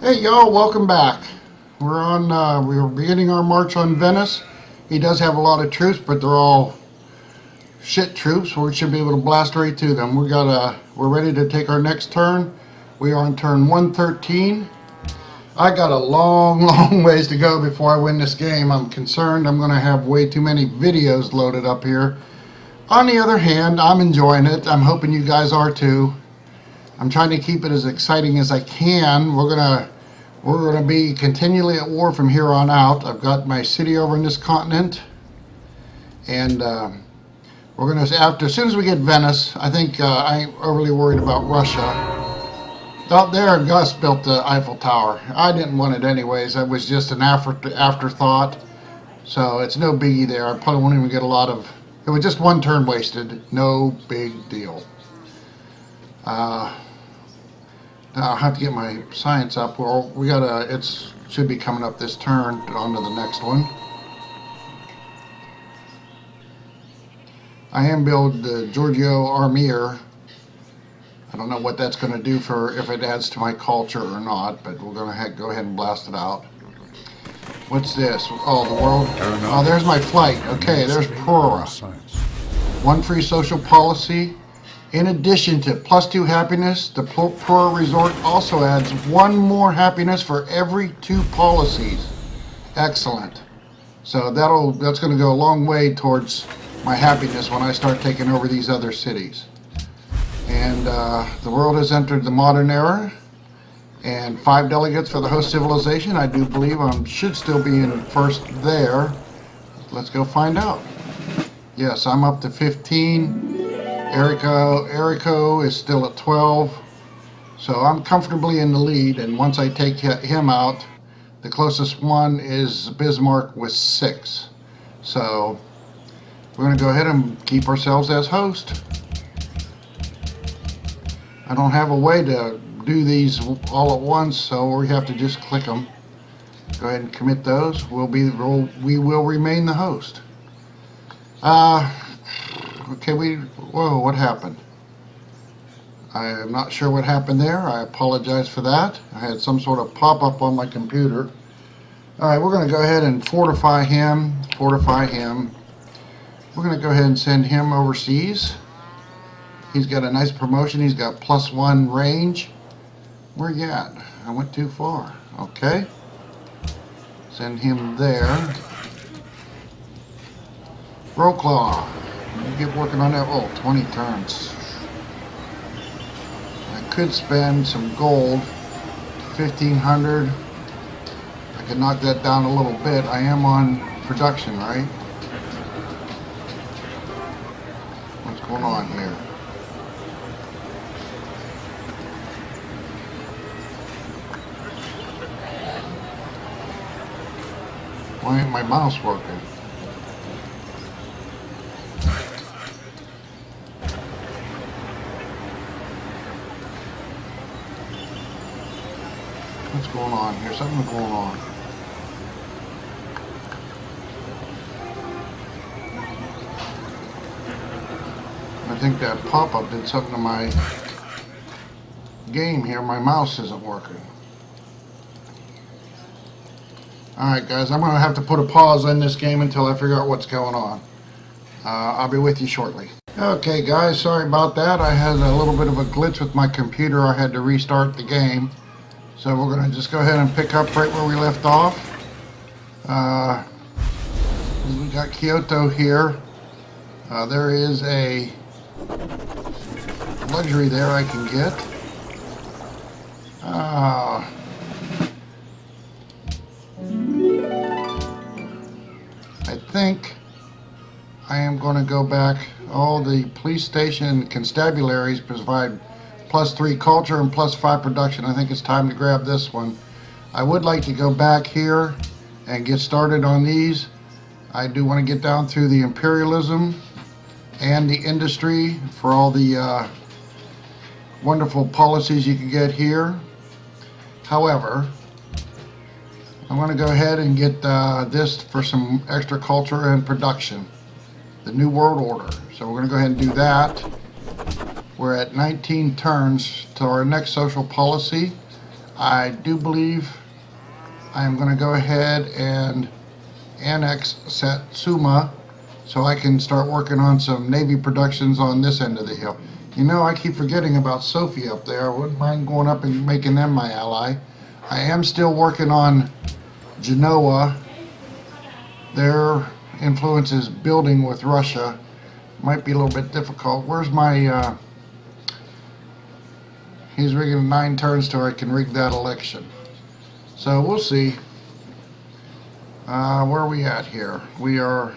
Hey y'all, welcome back. We're beginning our march on Venice. He does have a lot of troops, but they're all shit troops. We should be able to blast right through them. We're ready to take our next turn. We are on turn 113. I got a long ways to go before I win this game. I'm concerned I'm gonna have way too many videos loaded up here. On the other hand, I'm enjoying it. I'm hoping you guys are too. I'm trying to keep it as exciting as I can. We're gonna be continually at war from here on out. I've got my city over in this continent, and we're gonna as soon as we get Venice. I think I ain't overly worried about Russia. Out there, Gus built the Eiffel Tower. I didn't want it anyways. It was just an afterthought, so it's no biggie there. I probably won't even get a lot of. It was just one turn wasted. No big deal. I'll have to get my science up. Well, it should be coming up this turn. On to the next one. I am build the Giorgio Armier. I don't know what that's going to do if it adds to my culture or not, but we're going to go ahead and blast it out. What's this? Oh, the world. Oh, there's my flight. Okay, there's Prora. One free social policy. In addition to +2 happiness, the Prora Resort also adds one more happiness for every 2 policies. Excellent. So that's going to go a long way towards my happiness when I start taking over these other cities. And the world has entered the modern era, and 5 delegates for the host civilization. I do believe I should still be in first there. Let's go find out. Yes, I'm up to 15. Erico is still at 12, so I'm comfortably in the lead, and once I take him out, the closest one is Bismarck with 6. So we're going to go ahead and keep ourselves as host. I don't have a way to do these all at once, so we have to just click them. Go ahead and commit those. We will remain the host. Okay, whoa, what happened? I am not sure what happened there. I apologize for that. I had some sort of pop-up on my computer. Alright, we're going to go ahead and fortify him. We're going to go ahead and send him overseas. He's got a nice promotion. He's got +1 range. Where you at? I went too far. Okay. Send him there. Roclaw. You get working on that. Oh, 20 turns. I could spend some gold. 1,500. I could knock that down a little bit. I am on production, right? What's going on here? Why ain't my mouse working? What's going on here? Something's going on. I think that pop-up did something to my game here. My mouse isn't working. Alright guys, I'm going to have to put a pause on this game until I figure out what's going on. I'll be with you shortly. Okay guys, sorry about that. I had a little bit of a glitch with my computer. I had to restart the game. So we're going to just go ahead and pick up right where we left off. We got Kyoto here. There is a luxury there I can get. I think I am going to go back. All the police station and constabularies provide +3 culture and +5 production. I think it's time to grab this one. I would like to go back here and get started on these. I do want to get down through the imperialism and the industry for all the wonderful policies you can get here. However, I'm going to go ahead and get this for some extra culture and production. The New World Order. So we're going to go ahead and do that. We're at 19 turns to our next social policy. I do believe I am going to go ahead and annex Satsuma so I can start working on some Navy productions on this end of the hill. You know, I keep forgetting about Sophie up there. I wouldn't mind going up and making them my ally. I am still working on Genoa. Their influence is building with Russia. Might be a little bit difficult. Where's my... he's rigging 9 turns till I can rig that election. So we'll see. Where are we at here? We are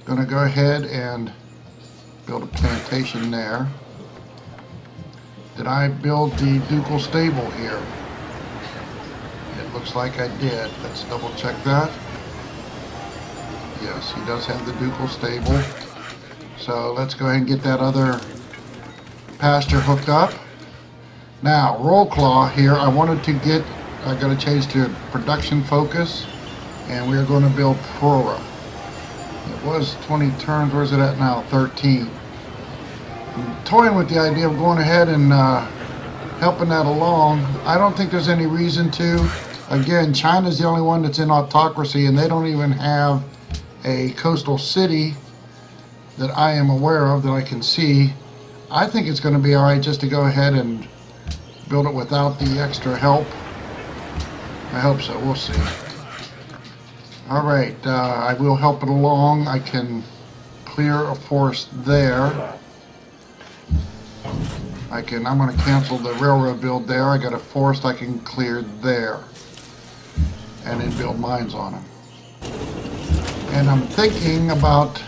going to go ahead and build a plantation there. Did I build the ducal stable here? It looks like I did. Let's double check that. Yes, he does have the ducal stable. So let's go ahead and get that other pasture hooked up. Now, roll claw here, I wanted to get, I got to change to production focus, and we are going to build Prora. It was 20 turns, where's it at now? 13. I'm toying with the idea of going ahead and helping that along. I don't think there's any reason to. Again, China's the only one that's in autocracy, and they don't even have a coastal city that I am aware of that I can see. I think it's going to be alright just to go ahead and build it without the extra help. I hope so. We'll see. Alright, I will help it along. I can clear a forest there. I'm going to cancel the railroad build there. I got a forest I can clear there. And then build mines on them. And I'm thinking about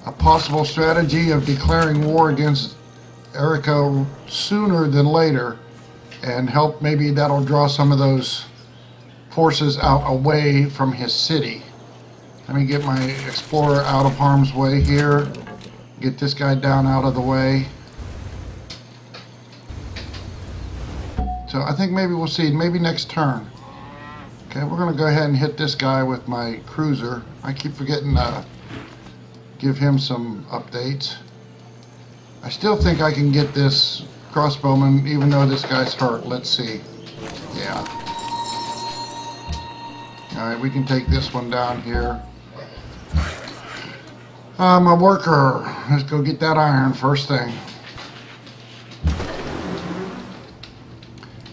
a possible strategy of declaring war against Erico sooner than later, and help, maybe that'll draw some of those forces out away from his city. Let me get my explorer out of harm's way here, get this guy down out of the way. So I think maybe we'll see, maybe next turn. Okay, we're going to go ahead and hit this guy with my cruiser. I keep forgetting to give him some updates. I still think I can get this crossbowman even though this guy's hurt. Let's see. Yeah. Alright, we can take this one down here. My worker. Let's go get that iron first thing.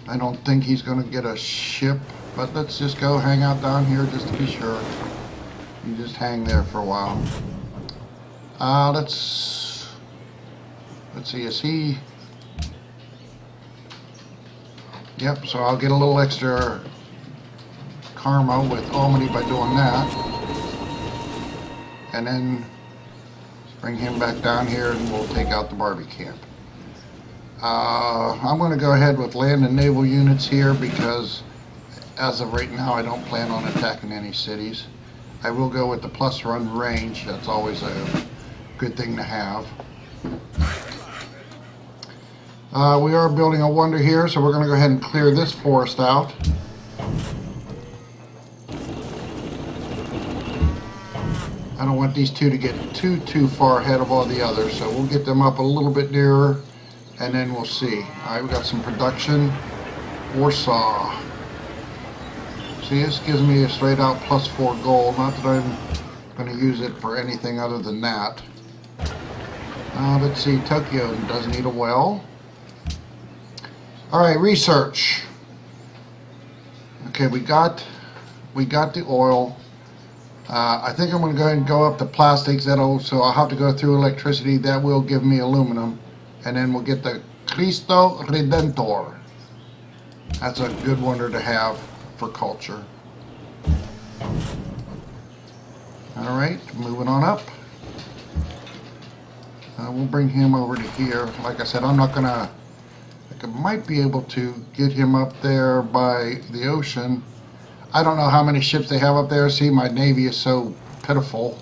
I don't think he's going to get a ship, but let's just go hang out down here just to be sure. You just hang there for a while. Let's see, is he... Yep, so I'll get a little extra karma with Almany by doing that. And then bring him back down here and we'll take out the Barbie camp. I'm going to go ahead with land and naval units here because as of right now I don't plan on attacking any cities. I will go with the plus run range. That's always a good thing to have. We are building a wonder here, so we're going to go ahead and clear this forest out. I don't want these two to get too far ahead of all the others, so we'll get them up a little bit nearer, and then we'll see. Alright, we got some production. Warsaw. See, this gives me a straight out +4 gold. Not that I'm going to use it for anything other than that. Let's see, Tokyo does need a well. Alright, research. Okay, we got the oil. I think I'm going to go ahead and go up the plastics. So I'll have to go through electricity. That will give me aluminum. And then we'll get the Cristo Redentor. That's a good wonder to have for culture. Alright, moving on up. We'll bring him over to here. Like I said, I'm not going to... I might be able to get him up there by the ocean. I don't know how many ships they have up there. See, my navy is so pitiful.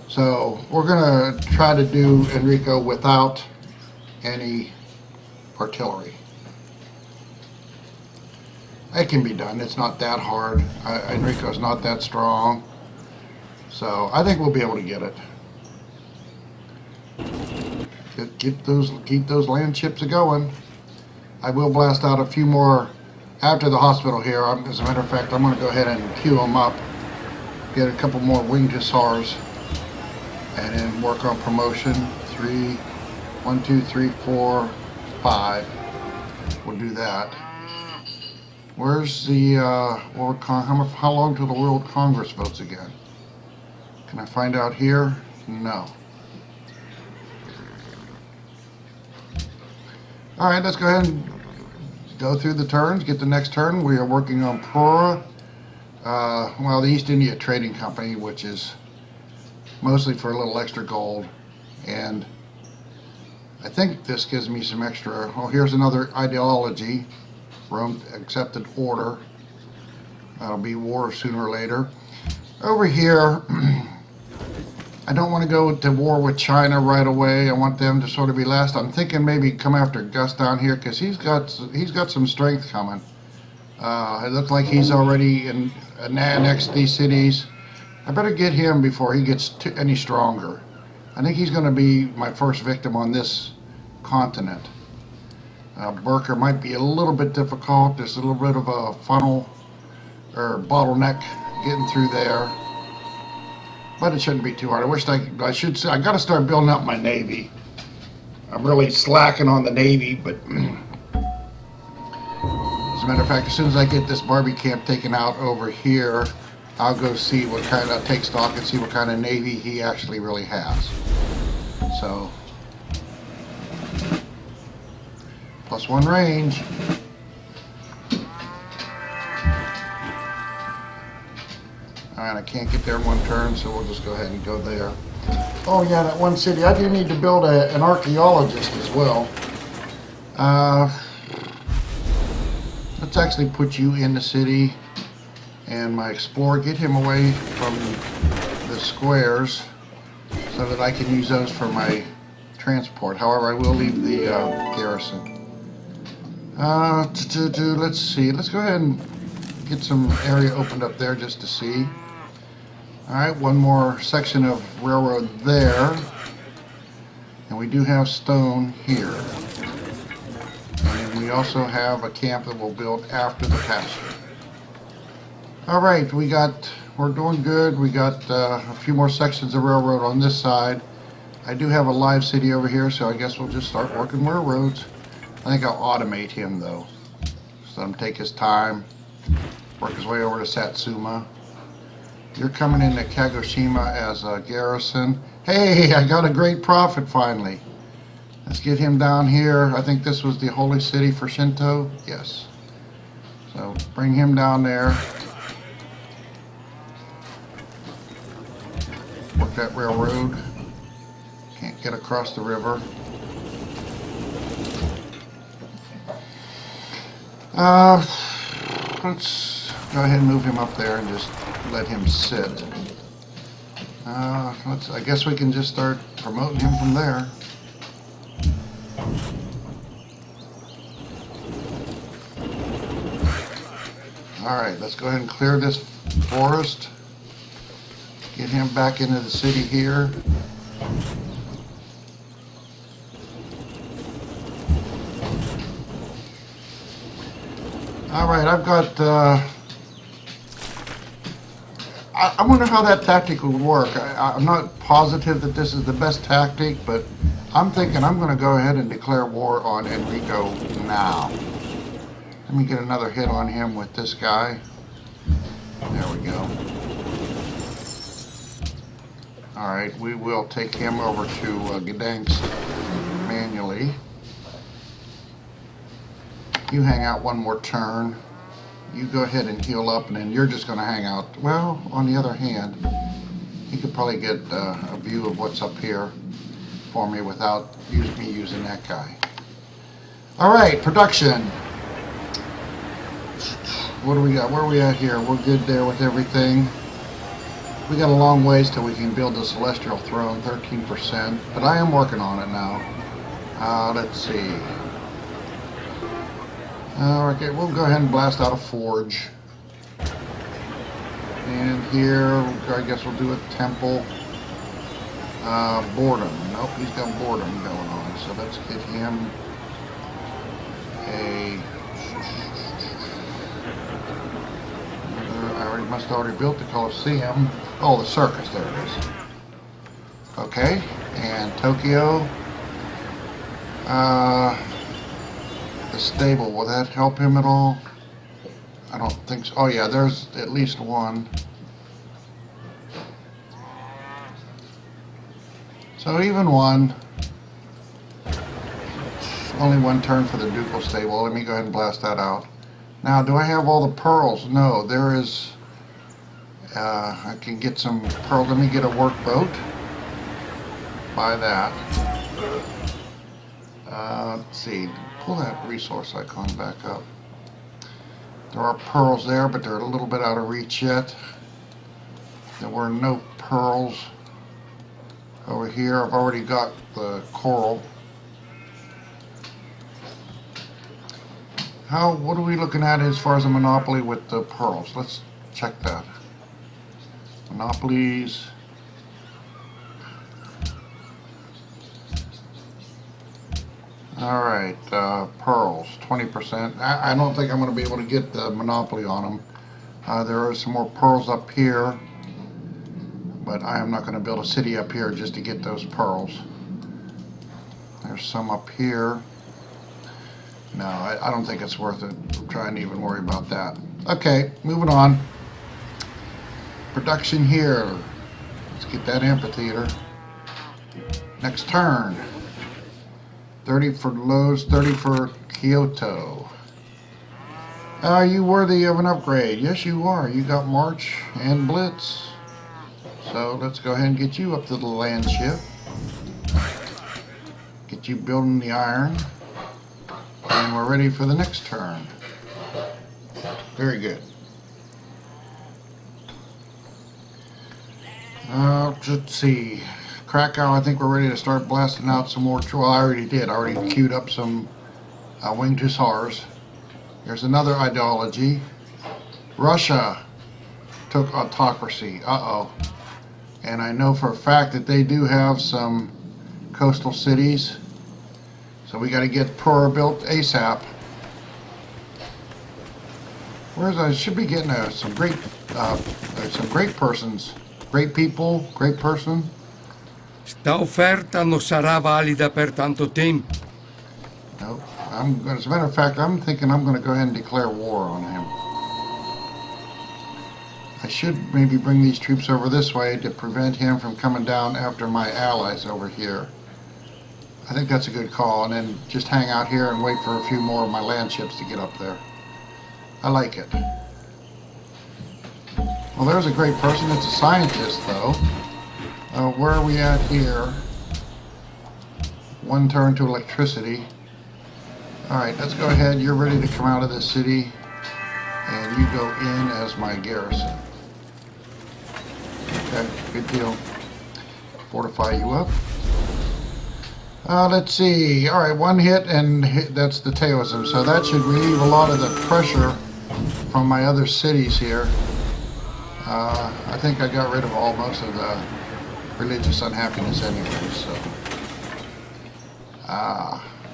So we're going to try to do Enrico without any artillery. It can be done. It's not that hard. Enrico's not that strong. So I think we'll be able to get it. Keep those land ships going. I will blast out a few more after the hospital here. As a matter of fact, I'm going to go ahead and queue them up, get a couple more winged hussars, and then work on promotion. 1, 2, 3, 4, 5. We'll do that. Where's the World how long till the World Congress votes again? Can I find out here? No. All right, let's go ahead and go through the turns, get the next turn. We are working on Prora, well, the East India Trading Company, which is mostly for a little extra gold. And I think this gives me some extra. Oh, here's another ideology. Rome accepted order. That'll be war sooner or later. Over here, I don't want to go to war with China right away. I want them to sort of be last. I'm thinking maybe come after Gus down here because he's got some strength coming. It looks like he's already annexed these cities. I better get him before he gets any stronger. I think he's going to be my first victim on this continent. Burker might be a little bit difficult. There's a little bit of a funnel or bottleneck getting through there. But it shouldn't be too hard. I should say, I got to start building up my Navy. I'm really slacking on the Navy, but as a matter of fact, as soon as I get this Barbie camp taken out over here, I'll go see what kind of, take stock and see what kind of Navy he actually really has. So, +1 range. Alright, I can't get there in one turn, so we'll just go ahead and go there. Oh yeah, that one city. I do need to build an archaeologist as well. Let's actually put you in the city. And my explorer, get him away from the squares so that I can use those for my transport. However, I will leave the garrison. Let's see. Let's go ahead and get some area opened up there just to see. Alright, one more section of railroad there. And we do have stone here. And we also have a camp that we'll build after the pasture. Alright, we're doing good. We got a few more sections of railroad on this side. I do have a live city over here, so I guess we'll just start working railroads. I think I'll automate him though. So let him take his time, work his way over to Satsuma. You're coming into Kagoshima as a garrison. Hey, I got a great prophet finally. Let's get him down here. I think this was the holy city for Shinto. Yes. So bring him down there. Work that railroad. Can't get across the river. Let's go ahead and move him up there and just let him sit. I guess we can just start promoting him from there. Alright, let's go ahead and clear this forest. Get him back into the city here. Alright, I've got I wonder how that tactic would work. I'm not positive that this is the best tactic, but I'm thinking I'm going to go ahead and declare war on Enrico now. Let me get another hit on him with this guy. There we go. Alright, we will take him over to Gdansk manually. You hang out one more turn. You go ahead and heal up, and then you're just going to hang out. Well, on the other hand, you could probably get a view of what's up here for me without me using that guy. Alright, production. What do we got? Where are we at here? We're good there with everything. We got a long ways till we can build the Celestial Throne, 13%. But I am working on it now. Let's see. Okay, we'll go ahead and blast out a forge. And here, I guess we'll do a temple. Boredom. Nope, he's got boredom going on. So let's get him a must have already built the Colosseum. Oh, the circus, there it is. Okay, and Tokyo. The stable, will that help him at all? I don't think so. Oh yeah, there's at least one. So even one. Only one turn for the ducal stable. Let me go ahead and blast that out. Now, do I have all the pearls? No, there is. I can get some pearls. Let me get a workboat. Buy that. Let's see. Pull that resource icon back up. There are pearls there, but they're a little bit out of reach yet. There were no pearls over here. I've already got the coral. What are we looking at as far as a monopoly with the pearls? Let's check that. Monopolies. Alright, pearls, 20%. I don't think I'm going to be able to get the monopoly on them. There are some more pearls up here, but I am not going to build a city up here just to get those pearls. There's some up here. No, I don't think it's worth it. I'm trying to even worry about that. Okay, moving on. Production here. Let's get that amphitheater. Next turn. 30 for Lowe's, 30 for Kyoto. Are you worthy of an upgrade? Yes, you are. You got March and Blitz. So let's go ahead and get you up to the land ship. Get you building the iron. And we're ready for the next turn. Very good. Let's see. Krakow, I think we're ready to start blasting out some more. Well, I already did. I already queued up some winged hussars. There's another ideology. Russia took autocracy. Uh-oh. And I know for a fact that they do have some coastal cities. So we got to get Prora built ASAP. I should be getting some great persons. Great people, great person. Sta offerta non sarà valida per tanto tempo. No, as a matter of fact, I'm thinking I'm going to go ahead and declare war on him. I should maybe bring these troops over this way to prevent him from coming down after my allies over here. I think that's a good call, and then just hang out here and wait for a few more of my land ships to get up there. I like it. Well, there's a great person. It's a scientist, though. Where are we at here? One turn to electricity. Alright, let's go ahead. You're ready to come out of this city, and you go in as my garrison. Okay, good deal. Fortify you up. Let's see. Alright, one hit, and that's the Taoism. So that should relieve a lot of the pressure from my other cities here. I think I got rid of most of the religious unhappiness anyway, so.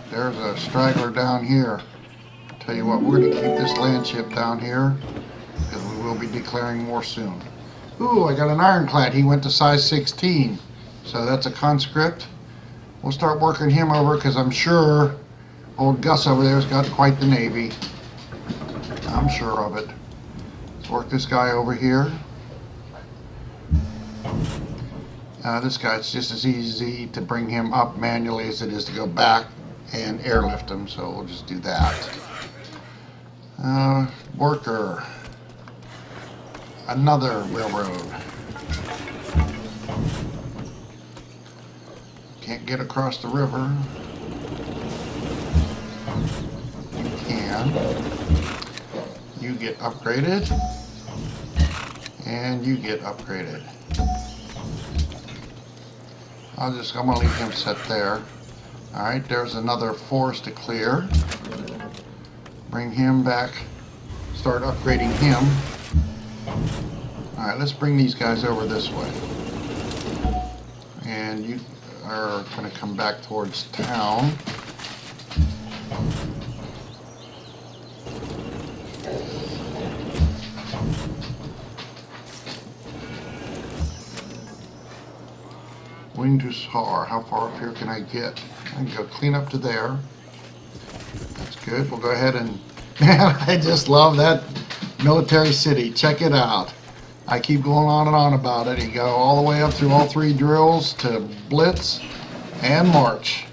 There's a straggler down here. Tell you what, we're going to keep this land ship down here, because we will be declaring war soon. Ooh, I got an ironclad. He went to size 16, so that's a conscript. We'll start working him over, because I'm sure old Gus over there's got quite the navy. I'm sure of it. Let's work this guy over here. This guy, it's just as easy to bring him up manually as it is to go back and airlift him, so we'll just do that. Worker. Another railroad. Can't get across the river. You can. You get upgraded. And you get upgraded. I'm gonna leave him set there. Alright, there's another forest to clear. Bring him back. Start upgrading him. Alright, let's bring these guys over this way. And you are gonna come back towards town. Indusar. How far up here can I get? I can go clean up to there. That's good. We'll go ahead and, man, I just love that military city. Check it out. I keep going on and on about it. You go all the way up through all 3 drills to Blitz and March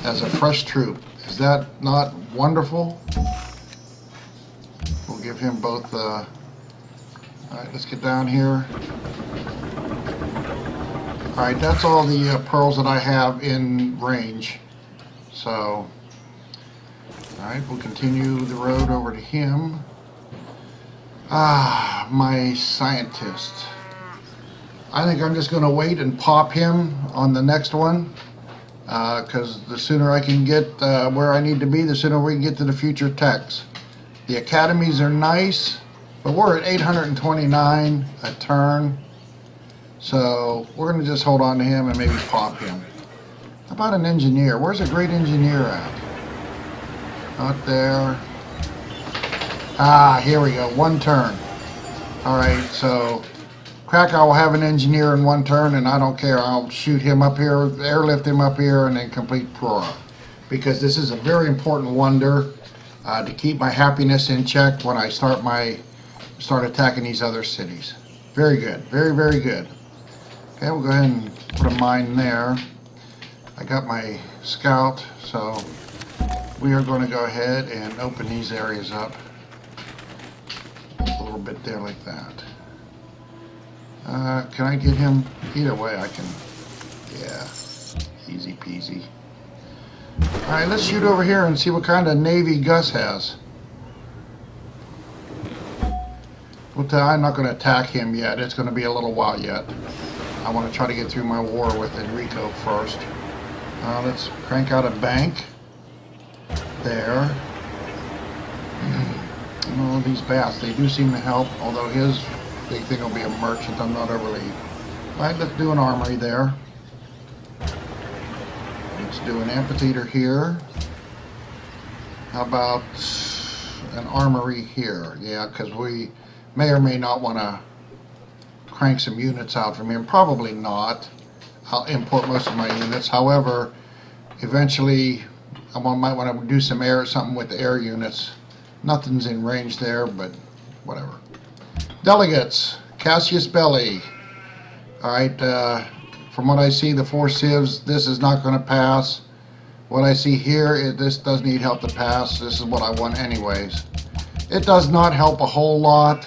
as a fresh troop. Is that not wonderful? We'll give him both. All right, let's get down here. All right, that's all the pearls that I have in range. So, all right, we'll continue the road over to him. Ah, my scientist. I think I'm just going to wait and pop him on the next one. Because the sooner I can get where I need to be, the sooner we can get to the future techs. The academies are nice, but we're at 829 a turn. So we're going to just hold on to him and maybe pop him. How about an engineer? Where's a great engineer at? Not there. Ah, here we go. 1 turn. Alright, so Krakow will have an engineer in 1 turn, and I don't care. I'll shoot him up here, airlift him up here, and then complete Prora. Because this is a very important wonder to keep my happiness in check when I start attacking these other cities. Very good. Very, very good. Okay, we'll go ahead and put a mine there. I got my scout, so we are going to go ahead and open these areas up a little bit there like that. Can I get him? Either way I can. Yeah, easy peasy. Alright, let's shoot over here and see what kind of navy Gus has. I'm not going to attack him yet. It's going to be a little while yet. I want to try to get through my war with Enrico first. Let's crank out a bank. There. Oh, these baths, they do seem to help, although his big thing will be a merchant. I'm not overly... Alright, let's do an armory there. Let's do an amphitheater here. How about an armory here? Yeah, because we may or may not want to crank some units out from him. Probably not. I'll import most of my units. However, eventually I might want to do some something with the air units. Nothing's in range there, but whatever. Delegates, Cassius Belli. Alright, from what I see, the 4 civs, this is not going to pass. What I see here, this does need help to pass. This is what I want anyways. It does not help a whole lot.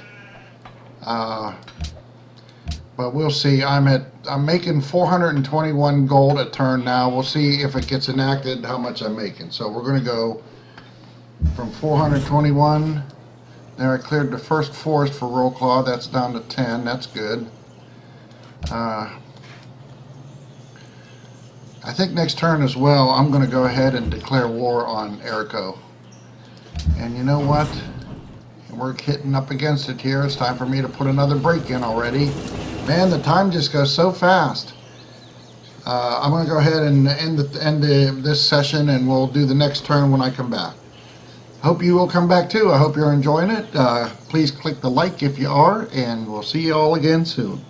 But we'll see. I'm making 421 gold a turn now. We'll see if it gets enacted how much I'm making. So we're going to go from 421. There, I cleared the first forest for Roll Claw. That's down to 10. That's good. I think next turn as well, I'm going to go ahead and declare war on Erico. And you know what? We're hitting up against it here. It's time for me to put another break in already. Man, the time just goes so fast. I'm going to go ahead and end this session, and we'll do the next turn when I come back. Hope you will come back too. I hope you're enjoying it. Please click the like if you are, and we'll see you all again soon.